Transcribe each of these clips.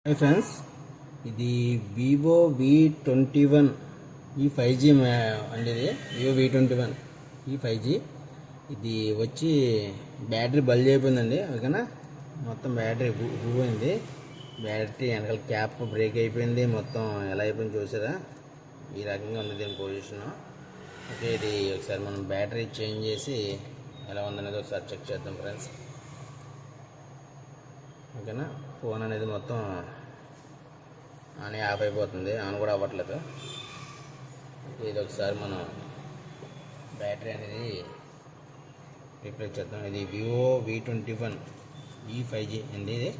Hi friends, ఇది Vivo V21 ఈ 5G అండి. ఇది వివో V21 ఈ 5G. ఇది వచ్చి బ్యాటరీ బల్జ్ అయిపోయిందండి. ఓకేనా, మొత్తం బ్యాటరీ పోయింది. బ్యాటరీ వెనకాల క్యాప్ బ్రేక్ అయిపోయింది. మొత్తం ఎలా అయిపోయింది చూసారా? ఈ రకంగా ఉంది దీని పొజిషన్. ఓకే, ఇది ఒకసారి మనం బ్యాటరీ చేంజ్ చేసి ఎలా ఉందనేది ఒకసారి చెక్ చేద్దాం ఫ్రెండ్స్. ఓకేనా, ఫోన్ అనేది మొత్తం ఆన్ ఆఫ్ అయిపోతుంది, ఆన్ కూడా అవ్వట్లేదు. ఇది ఒకసారి మనం బ్యాటరీ అనేది రీప్లేస్ చేద్దాం. ఇది వివో V21 ఈ 5G అండి. ఇది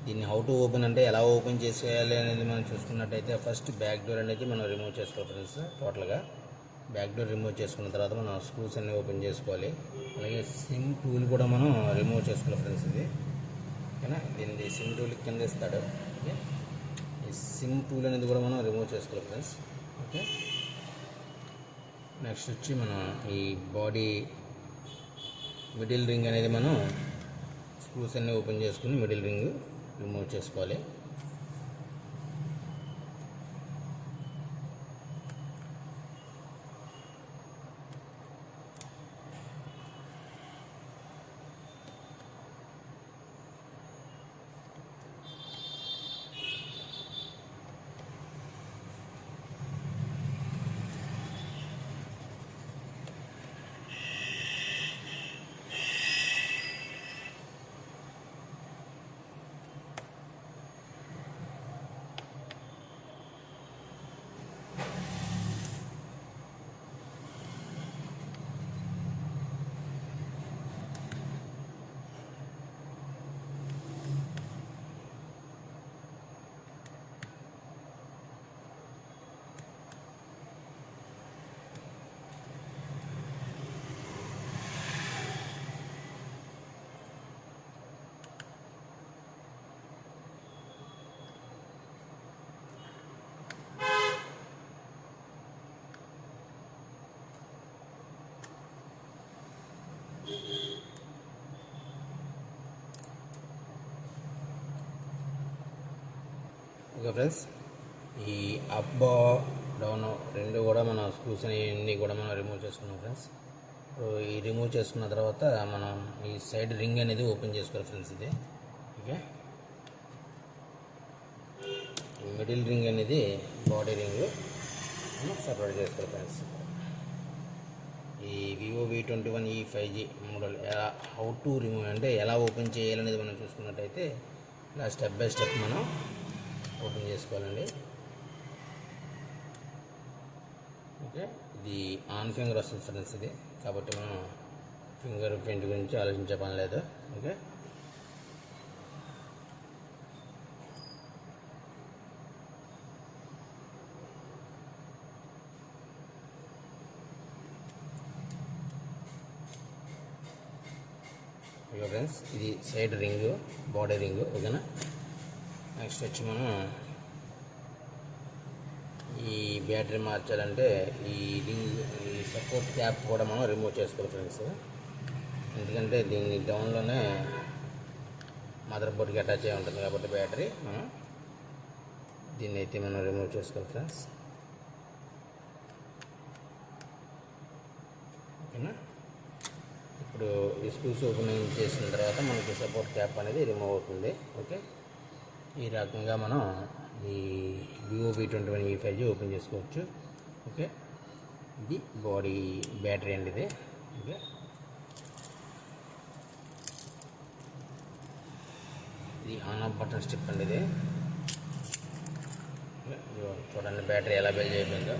దీన్ని హౌ టు ఓపెన్ అంటే ఎలా ఓపెన్ చేసేయాలి అనేది మనం చూసుకున్నట్టయితే ఫస్ట్ బ్యాక్ డోర్ అనేది మనం రిమూవ్ చేసుకోవాలి ఫ్రెండ్స్. టోటల్గా బ్యాక్ డోర్ రిమూవ్ చేసుకున్న తర్వాత మనం స్క్రూస్ అన్ని ఓపెన్ చేసుకోవాలి. అలాగే సిమ్ టూల్ కూడా మనం రిమూవ్ చేసుకోవాలి ఫ్రెండ్స్. ఇది ఓకేనా, దీన్ని సిమ్ టూల్ కింద ఇస్తాడు. ఓకే, ఈ సిమ్ టూల్ అనేది కూడా మనం రిమూవ్ చేసుకోవాలి ఫ్రెండ్స్. ఓకే, నెక్స్ట్ వచ్చి మనం ఈ బాడీ మిడిల్ రింగ్ అనేది మనం స్క్రూస్ అన్ని ఓపెన్ చేసుకుని మిడిల్ రింగ్ రిమూవ్ చేసుకోవాలి. ఓకే ఫ్రెండ్స్, ఈ అప్ డౌన్ రెండు కూడా మనం స్క్రూస్ అన్ని కూడా మనం రిమూవ్ చేసుకున్నాం ఫ్రెండ్స్. ఈ రిమూవ్ చేసుకున్న తర్వాత మనం ఈ సైడ్ రింగ్ అనేది ఓపెన్ చేసుకోవాలి ఫ్రెండ్స్. ఇది ఓకే, మిడిల్ రింగ్ అనేది బాడీ రింగ్ సపరేట్ చేసుకోవాలి ఫ్రెండ్స్. ఈ వివో V21 ఈ 5G model how to remove అంటే ఎలా ఓపెన్ చేయాలనేది మనం చూసుకున్నట్టయితే ఇలా స్టెప్ బై స్టెప్ మనం ఓపెన్ చేసుకోవాలండి. ఓకే, ఇది ఆన్ ఫింగర్ వస్తుంది ఫ్రెండ్స్. ఇది కాబట్టి మనం ఫింగర్ ప్రింట్ గురించి ఆలోచించే పని లేదు. ఓకే, ఓకే ఫ్రెండ్స్, ఇది సైడ్ రింగ్ బాడీ రింగ్. ఓకేనా, నెక్స్ట్ వచ్చి మనం ఈ బ్యాటరీ మార్చాలంటే ఈ రింగ్ ఈ సపోర్ట్ క్యాప్ కూడా మనం రిమూవ్ చేసుకోవాలి ఫ్రెండ్స్. ఎందుకంటే దీన్ని డౌన్లోనే మదర్ బోర్డ్కి అటాచ్ అయి ఉంటుంది కాబట్టి బ్యాటరీ మనం దీన్ని అయితే మనం రిమూవ్ చేసుకోవాలి ఫ్రెండ్స్. ఓకేనా, ఇప్పుడు ఈ స్క్రూస్ ఓపెనింగ్ చేసిన తర్వాత మనకి సపోర్ట్ క్యాప్ అనేది రిమూవ్ అవుతుంది. ఓకే, ఈ రకంగా మనం ఈ వివో V21 ఈ 5G ఓపెన్ చేసుకోవచ్చు. ఓకే, ఇది బాడీ బ్యాటరీ అండి. ఇది ఓకే, ఇది ఆన్ ఆఫ్ బటన్ స్టిప్ అండి. ఇది చూడండి బ్యాటరీ ఎలా బెల్ అయిపోయిందో.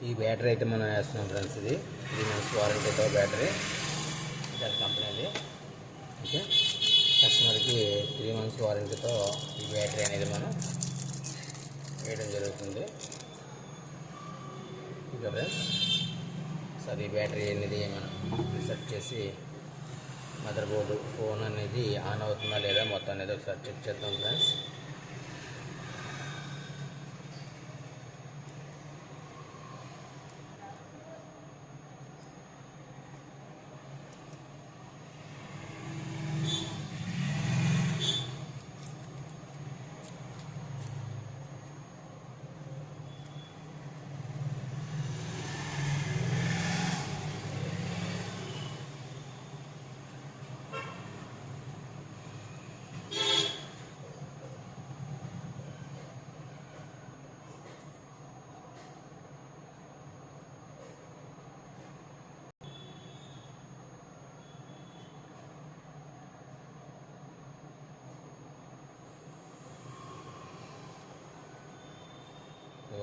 ఈ బ్యాటరీ అయితే మనం వేస్తున్నాం ఫ్రెండ్స్. ఇది 3 months వారంటీతో బ్యాటరీ కంపెనీది. ఓకే, కస్టమర్కి 3 months వారంటీతో ఈ బ్యాటరీ అనేది మనం వేయడం జరుగుతుంది. ఇక ఫ్రెండ్స్ సరే ఈ బ్యాటరీ అనేది మనం సెట్ చేసి మదర్ బోర్డు ఫోన్ అనేది ఆన్ అవుతుందా లేదా మొత్తం అనేది ఒకసారి చెక్ చేద్దాం ఫ్రెండ్స్.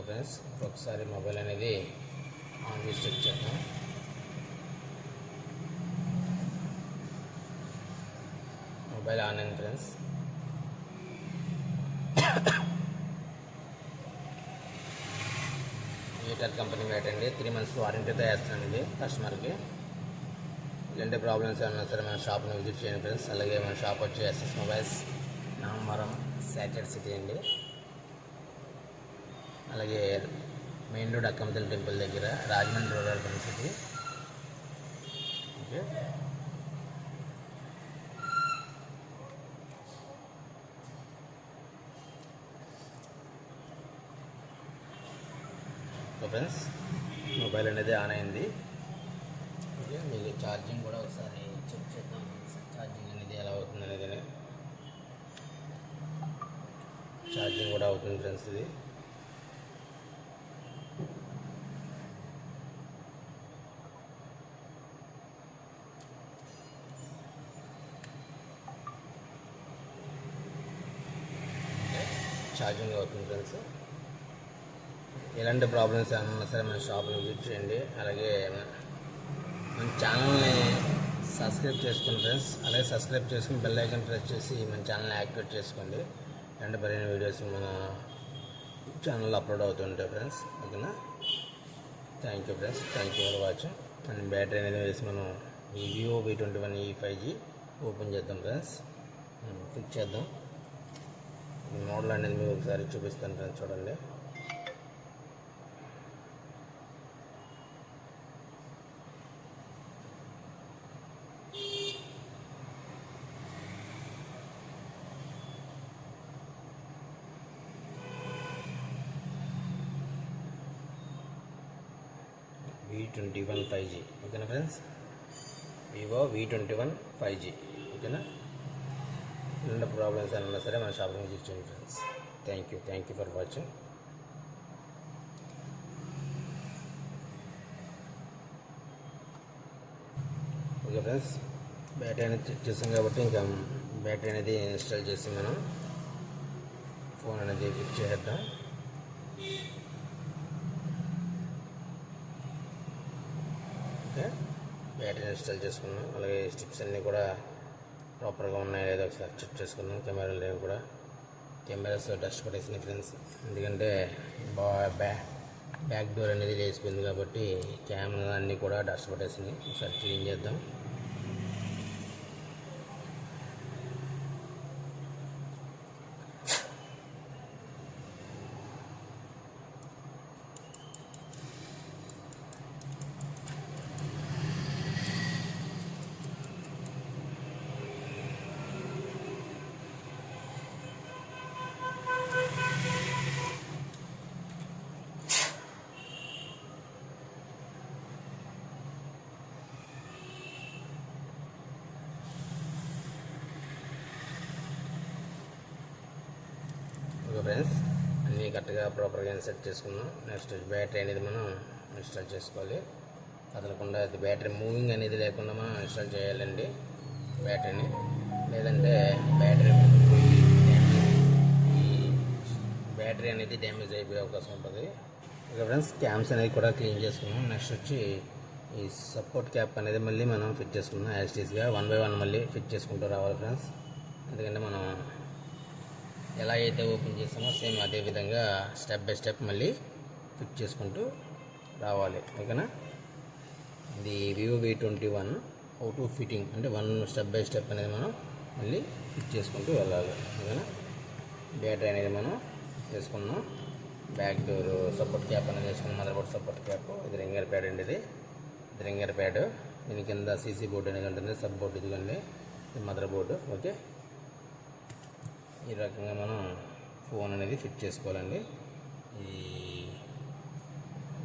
ఫ్రెండ్స్ ఒకసారి మొబైల్ అనేది ఆన్ చేసి చెక్ చేద్దాం. మొబైల్ ఆన్ అయింది ఫ్రెండ్స్. ఎయిర్టెల్ కంపెనీ పెట్టండి 3 months వారంటీతో వేస్తున్నాను ఇది కస్టమర్కి. ఇలాంటి ప్రాబ్లమ్స్ ఏమన్నా సరే మన షాప్ని విజిట్ చేయండి ఫ్రెండ్స్. అలాగే మన షాప్ వచ్చి ఎస్ఎస్ మొబైల్స్, నామవరం, సాటెడ్ సిటీ అండి. అలాగే మెయిన్ రోడ్ అక్కమతల్లి టెంపుల్ దగ్గర, Rajahmundry road urban city. Okay friends mobile అనేది ఆన్ అయింది. ఓకే మీకు ఛార్జింగ్ కూడా ఒకసారి చెక్ చేద్దాం. ఛార్జింగ్ అనేది ఎలా అవుతుంది అనేది ఛార్జింగ్ కూడా అవుతుంది ఫ్రెండ్స్. ఇది ఛార్జింగ్ అవుతుంది ఫ్రెండ్స్. ఎలాంటి ప్రాబ్లమ్స్ ఏమన్నా సరే మన షాప్ని విజిట్ చేయండి. అలాగే మన ఛానల్ని సబ్స్క్రైబ్ చేసుకోండి ఫ్రెండ్స్. అలాగే సబ్స్క్రైబ్ చేసుకుని బెల్ ఐకాన్ ప్రెస్ చేసి మన ఛానల్ని యాక్టివేట్ చేసుకోండి. అంటే మరిన్ని వీడియోస్ మన ఛానల్లో అప్లోడ్ అవుతుంటాయి ఫ్రెండ్స్. ఓకేనా, thank you friends, thank you for watching. And battery అనేది వేసి మనం ఈ వివో V21e 5G ఓపెన్ చేద్దాం ఫ్రెండ్స్. క్లిక్ చేద్దాం. మోడల్ అనేది మీకు ఒకసారి చూపిస్తాను ఫ్రెండ్స్, చూడండి. V21 5G. ఓకేనా ఫ్రెండ్స్, వివో V21 5G. ఓకేనా, ఇలాంటి ప్రాబ్లమ్స్ ఏమన్నా సరే మన షాపింగ్ విజిట్ చేయండి friends. Thank you for watching. Okay friends, battery అనేది చెక్ చేసాం కాబట్టి ఇంకా బ్యాటరీ అనేది ఇన్స్టాల్ చేసి మనం ఫోన్ అనేది ఫిక్స్ చేద్దాం. ఓకే, బ్యాటరీ ఇన్స్టాల్ చేసుకున్నాం. అలాగే స్టిప్స్ అన్నీ కూడా ప్రాపర్గా ఉన్నాయో లేదో ఒకసారి చెక్ చేసుకున్నాం. కెమెరాలు లేవు కూడా, కెమెరాస్ డస్ట్ పట్టేసినాయి ఫ్రెండ్స్. ఎందుకంటే బ్యాక్ డోర్ అనేది లేచిపోయింది కాబట్టి కెమెరా అన్నీ కూడా డస్ట్ పట్టేసినాయి. ఒకసారి క్లీన్ చేద్దాం. ఓకే ఫ్రెండ్స్, అన్నీ కరెక్ట్గా ప్రాపర్గా సెట్ చేసుకున్నాం. నెక్స్ట్ బ్యాటరీ అనేది మనం ఇన్స్టాల్ చేసుకోవాలి. కదలకుండా అది బ్యాటరీ మూవింగ్ అనేది లేకుండా మనం ఇన్స్టాల్ చేయాలండి బ్యాటరీని. లేదంటే బ్యాటరీ బ్యాటరీ అనేది డ్యామేజ్ అయిపోయే అవకాశం ఉంటుంది. ఓకే ఫ్రెండ్స్, క్యామ్స్ అనేది కూడా క్లీన్ చేసుకున్నాం. నెక్స్ట్ వచ్చి ఈ సపోర్ట్ క్యాప్ అనేది మళ్ళీ మనం ఫిట్ చేసుకున్నాం. యాజ్ టీస్గా 1 by 1 మళ్ళీ ఫిట్ చేసుకుంటూ రావాలి ఫ్రెండ్స్. ఎందుకంటే మనం ఎలా అయితే ఓపెన్ చేసామో సేమ్ అదే విధంగా స్టెప్ బై స్టెప్ మళ్ళీ ఫిట్ చేసుకుంటూ రావాలి. ఓకేనా. ఇది Vivo V21 how to fitting అంటే వన్ స్టెప్ బై స్టెప్ అనేది మనం మళ్ళీ ఫిట్ చేసుకుంటూ వెళ్ళాలి. ఓకేనా. బ్యాటరీ అనేది మనం వేసుకున్నాం. బ్యాక్ డోర్ సపోర్ట్ క్యాప్ అనేది వేసుకున్నాం. Mother board support cap. ఇది రింగర్ ప్యాడ్ అండి. ఇది రింగర్ ప్యాడ్. దీని కింద సీసీ బోర్డు అనేది ఉంటుంది. సబ్ బోర్డు ఇదిగోండి. ఇది మదర్ బోర్డు. ఓకే. ఈ రకంగా మనం ఫోన్ అనేది ఫిట్ చేసుకోవాలండి. ఈ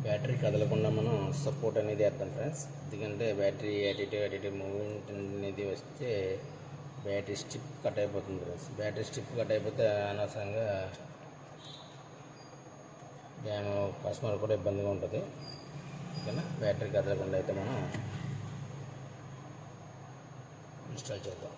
బ్యాటరీ కదలకుండా మనం సపోర్ట్ అనేది వేద్దాం ఫ్రెండ్స్. ఎందుకంటే బ్యాటరీ అటు మూవ్మెంట్ అనేది వస్తే బ్యాటరీ స్ట్రిప్ కట్ అయిపోతుంది ఫ్రెండ్స్. బ్యాటరీ స్ట్రిప్ కట్ అయిపోతే అనవసరంగా కస్టమర్ కూడా ఇబ్బందిగా ఉంటుంది. ఓకేనా. బ్యాటరీ కదలకుండా అయితే మనం ఇన్స్టాల్ చేద్దాం.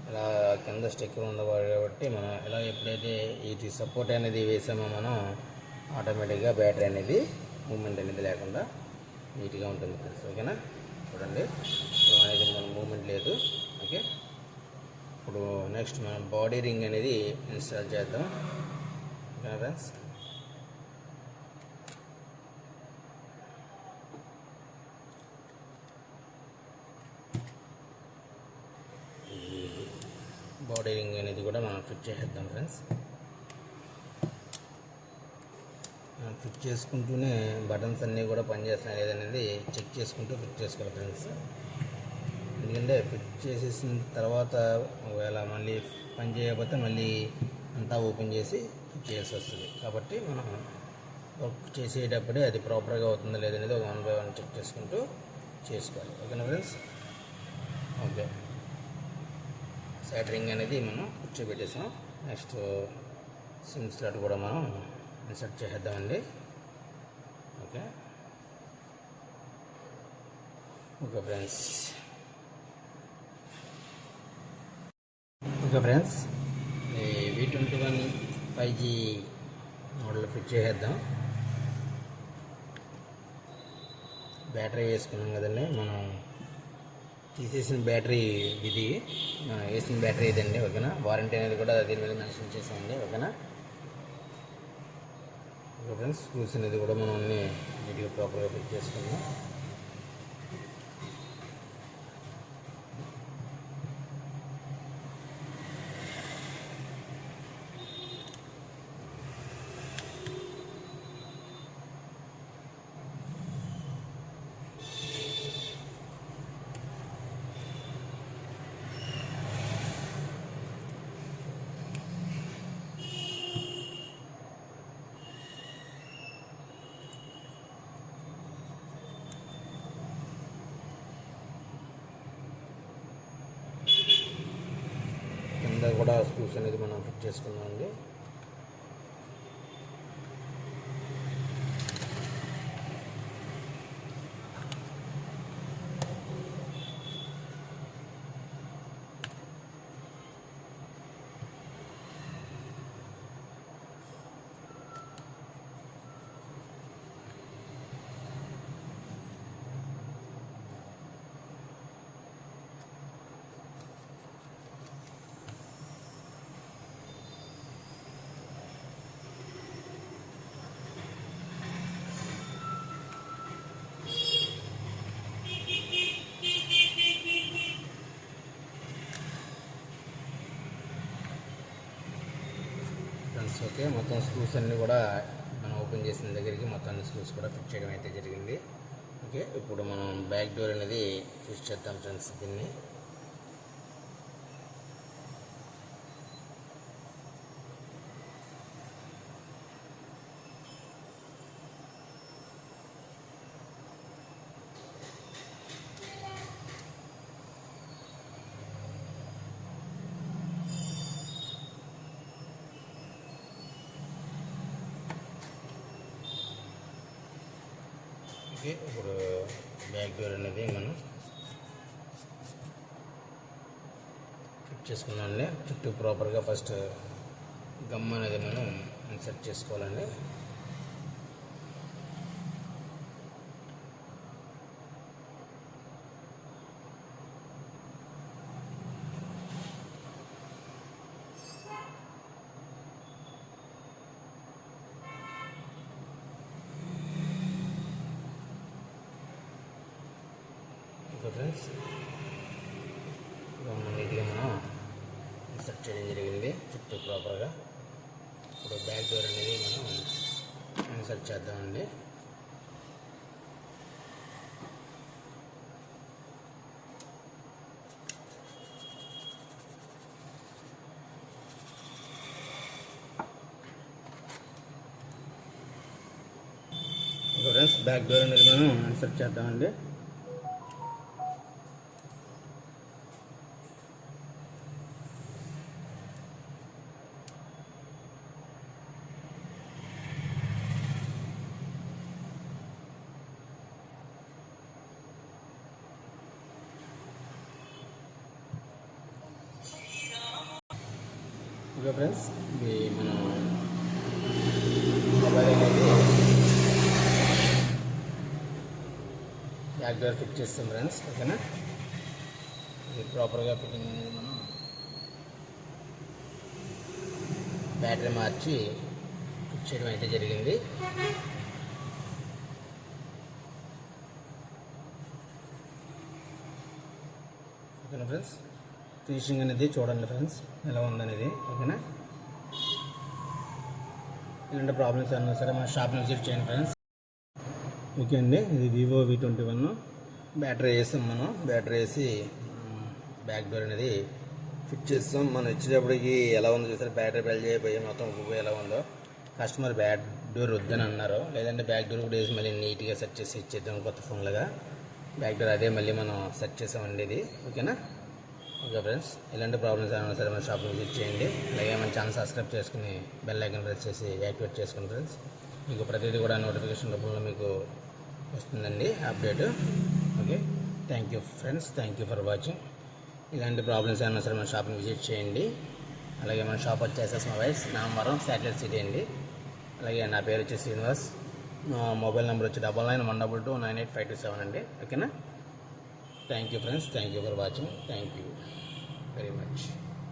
ఇలా కింద స్టిక్కర్ ఉంది కాబట్టి మనం ఇలా ఎప్పుడైతే ఈ సపోర్ట్ అనేది వేసామో మనం ఆటోమేటిక్గా బ్యాటరీ అనేది మూమెంట్ అనేది లేకుండా నీట్గా ఉంటుంది ఫ్రెండ్స్. ఓకేనా. చూడండి అనేది మన మూమెంట్ లేదు. ఓకే. ఇప్పుడు నెక్స్ట్ మనం బాడీ రింగ్ అనేది ఇన్స్టాల్ చేద్దాం. ఓకేనా ఫ్రెండ్స్. బాడీ రింగ్ అనేది కూడా మనం ఫిట్ చేసేద్దాం ఫ్రెండ్స్. ఫిట్ చేసుకుంటూనే బటన్స్ అన్నీ కూడా పనిచేస్తున్నాయి లేదనేది చెక్ చేసుకుంటూ ఫిట్ చేసుకోవాలి ఫ్రెండ్స్. ఎందుకంటే ఫిట్ చేసేసిన తర్వాత ఒకవేళ మళ్ళీ పని చేయకపోతే మళ్ళీ అంతా ఓపెన్ చేసి ఫిట్ చేయాల్సి వస్తుంది. కాబట్టి మనం వర్క్ చేసేటప్పుడే అది ప్రాపర్గా అవుతుందో లేదనేది ఒక 1 by 1 చెక్ చేసుకుంటూ చేసుకోవాలి. ఓకేనా ఫ్రెండ్స్. ఓకే. సైడ్ రింగ్ అనేది మనం కూర్చోబెట్టేసాం. నెక్స్ట్ సిమ్ స్లాట్ కూడా మనం ఇన్సర్ట్ చేసేద్దామండి. ఓకే. Okay friends. ఈ V21 5G మోడల్ ఫిట్ చేసేద్దాం. బ్యాటరీ వేసుకున్నాం కదండి. మనం తీసేసిన బ్యాటరీ ఇది, వేసిన బ్యాటరీ ఇదండి. ఓకేనా. వారంటీ అనేది కూడా దీని మీద మెన్షన్ చేసామండి. ఓకేనా. Okay friends. స్క్రూస్ అనేది కూడా మనం అన్ని నీట్గా ప్రాపర్గా ఫిట్ చేసుకున్నాం. కింద కూడా స్క్రూస్ అనేది మనం ఫిట్ చేసుకున్నామండి. ఓకే. మొత్తం స్క్రూస్ అన్నీ కూడా మనం ఓపెన్ చేసిన దగ్గరికి మొత్తం అన్ని స్క్రూస్ కూడా ఫిట్ చేయడం అయితే జరిగింది. ఓకే. ఇప్పుడు మనం బ్యాక్ డోర్ అనేది ఫిట్ చేద్దాం ఫ్రెండ్స్. దీన్ని ఓకే. ఇప్పుడు బ్యాక్ డోర్ అనేది మనం ఫిట్ చేసుకున్నాండి. చుట్టూ ప్రాపర్గా ఫస్ట్ గమ్ అనేది మనం ఇన్సర్ట్ చేసుకోవాలండి. ఓకే ఫ్రెండ్స్, నీట్గా మనం ఇన్సర్ట్ చేయడం జరిగింది చుట్టూ ప్రాపర్గా. ఇప్పుడు బ్యాక్ డోర్ అనేది మనం ఇన్సర్ట్ చేద్దామండి. ఓకే ఫ్రెండ్స్, బ్యాక్ డోర్ అనేది మనం ఇన్సర్ట్ చేద్దామండి. ఓకే ఫ్రెండ్స్, ఇది మనం మొబైల్ అనేది బ్యాక్ డోర్ ఫిట్ చేస్తాం ఫ్రెండ్స్. ఓకేనా, ఇది ప్రాపర్గా ఫిట్టింగ్ అనేది మనం బ్యాటరీ మార్చి ఫిట్ చేయడం అయితే జరిగింది. ఓకేనా ఫ్రెండ్స్, ఫినిషింగ్ అనేది చూడండి ఫ్రెండ్స్ ఎలా ఉందనేది. ఓకేనా, ఇలాంటి ప్రాబ్లమ్స్ ఏమన్నా సరే మన షాప్ని విజిట్ చేయండి ఫ్రెండ్స్. ఓకే అండి, ఇది వివో V21 బ్యాటరీ వేసాం మనం. బ్యాటరీ వేసి బ్యాక్ డోర్ అనేది ఫిట్ చేస్తాం. మనం ఇచ్చేటప్పటికి ఎలా ఉందో చూసారు, బ్యాటరీ బెల్ చేయబోయి మొత్తం ఉబ్బు ఎలా ఉందో. కస్టమర్ బ్యాక్ డోర్ వద్దని అన్నారు, లేదంటే బ్యాక్ డోర్ కూడా వేసి మళ్ళీ నీట్గా సెట్ చేసి ఇచ్చేద్దాం కొత్త ఫోన్లుగా. బ్యాక్ డోర్ అదే మళ్ళీ మనం సెట్ చేసామండి ఇది. ఓకేనా, ఓకే ఫ్రెండ్స్, ఇలాంటి ప్రాబ్లమ్స్ ఏమైనా సరే మన షాప్ని విజిట్ చేయండి. అలాగే మన ఛానల్ సబ్స్క్రైబ్ చేసుకుని బెల్ ఐకాన్ ప్రెస్ చేసి యాక్టివేట్ చేసుకోండి ఫ్రెండ్స్. మీకు ప్రతిదీ కూడా నోటిఫికేషన్ రూపంలో మీకు వస్తుందండి update. Okay, thank you friends, thank you for watching. ఇలాంటి ప్రాబ్లమ్స్ ఏమైనా సరే మన షాప్ని విజిట్ చేయండి. అలాగే మన షాప్ వచ్చేసి మొబైల్స్ నామవరం శాటిలైట్ సిటీ అండి. అలాగే నా పేరు వచ్చి శ్రీనివాస్, నా మొబైల్ నెంబర్ వచ్చి 9912298527 అండి. ఓకేనా, thank you friends, thank you for watching, thank you very much.